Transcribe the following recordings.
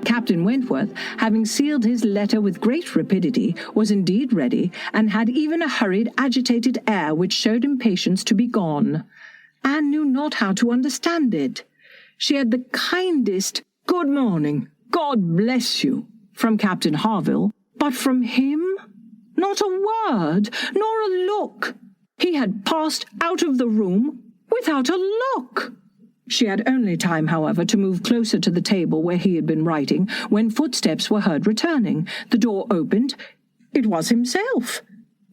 Captain Wentworth, having sealed his letter with great rapidity, was indeed ready, and had even a hurried, agitated air which showed impatience to be gone. Anne knew not how to understand it. She had the kindest "Good morning, God bless you," from Captain Harville, but from him not a word, nor a look. He had passed out of the room without a look. She had only time, however, to move closer to the table where he had been writing, when footsteps were heard returning. The door opened. It was himself.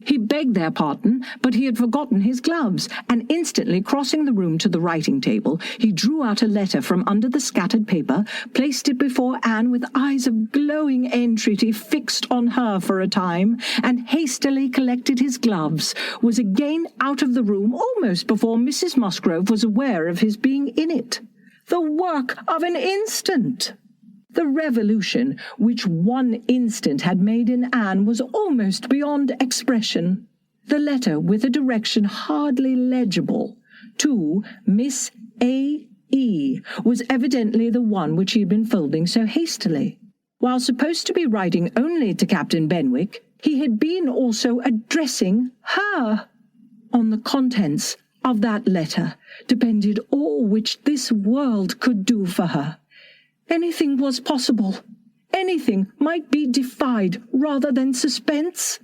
He begged their pardon, but he had forgotten his gloves, and instantly crossing the room to the writing table, he drew out a letter from under the scattered paper, placed it before Anne with eyes of glowing entreaty fixed on her for a time, and hastily collected his gloves, was again out of the room almost before Mrs. Musgrove was aware of his being in it. The work of an instant! The revolution which one instant had made in Anne was almost beyond expression. The letter, with a direction hardly legible, to Miss A.E., was evidently the one which he had been folding so hastily. While supposed to be writing only to Captain Benwick, he had been also addressing her. On the contents of that letter depended all which this world could do for her. Anything was possible. Anything might be defied rather than suspense.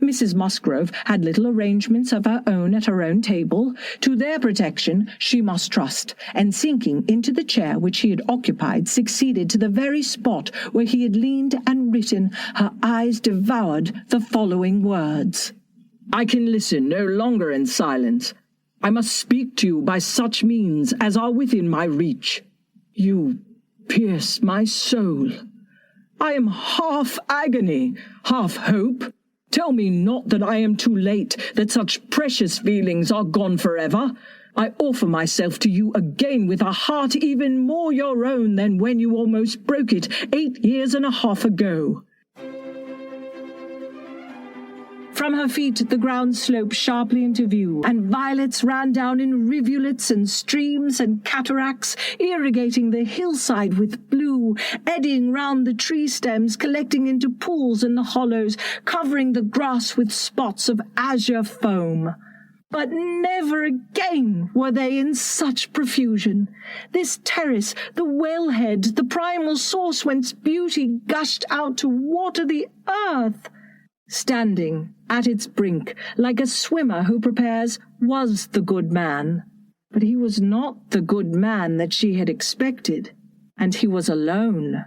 Mrs. Musgrove had little arrangements of her own at her own table. To their protection she must trust, and sinking into the chair which he had occupied, succeeded to the very spot where he had leaned and written. Her eyes devoured the following words: "I can listen no longer in silence. I must speak to you by such means as are within my reach. You pierce my soul. I am half agony, half hope. Tell me not that I am too late, that such precious feelings are gone forever. I offer myself to you again with a heart even more your own than when you almost broke it 8 years and a half ago." From her feet the ground sloped sharply into view, and violets ran down in rivulets and streams and cataracts, irrigating the hillside with blue, eddying round the tree stems, collecting into pools in the hollows, covering the grass with spots of azure foam. But never again were they in such profusion. This terrace, the wellhead, the primal source whence beauty gushed out to water the earth, standing at its brink, like a swimmer who prepares, was the good man. But he was not the good man that she had expected, and he was alone.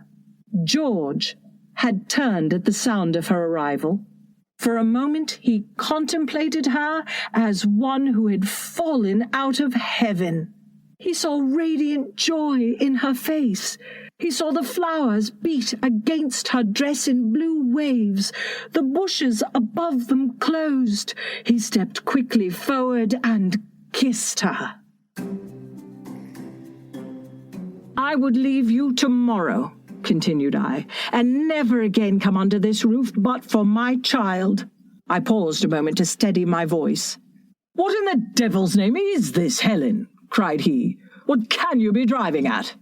George had turned at the sound of her arrival. For a moment he contemplated her as one who had fallen out of heaven. He saw radiant joy in her face. He saw the flowers beat against her dress in blue waves, the bushes above them closed. He stepped quickly forward and kissed her. "I would leave you tomorrow," continued I, "and never again come under this roof but for my child." I paused a moment to steady my voice. "What in the devil's name is this, Helen?" cried he. "What can you be driving at?"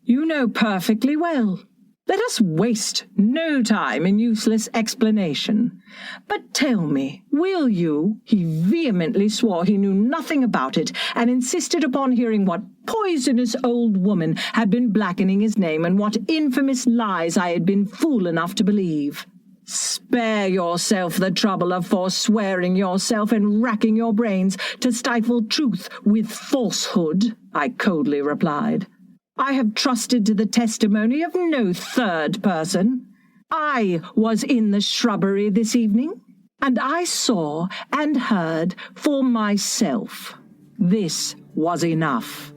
"You know perfectly well. Let us waste no time in useless explanation. But tell me, will you—" He vehemently swore he knew nothing about it, and insisted upon hearing what poisonous old woman had been blackening his name, and what infamous lies I had been fool enough to believe. "Spare yourself the trouble of forswearing yourself and racking your brains to stifle truth with falsehood," I coldly replied. "I have trusted to the testimony of no third person. I was in the shrubbery this evening, and I saw and heard for myself. This was enough."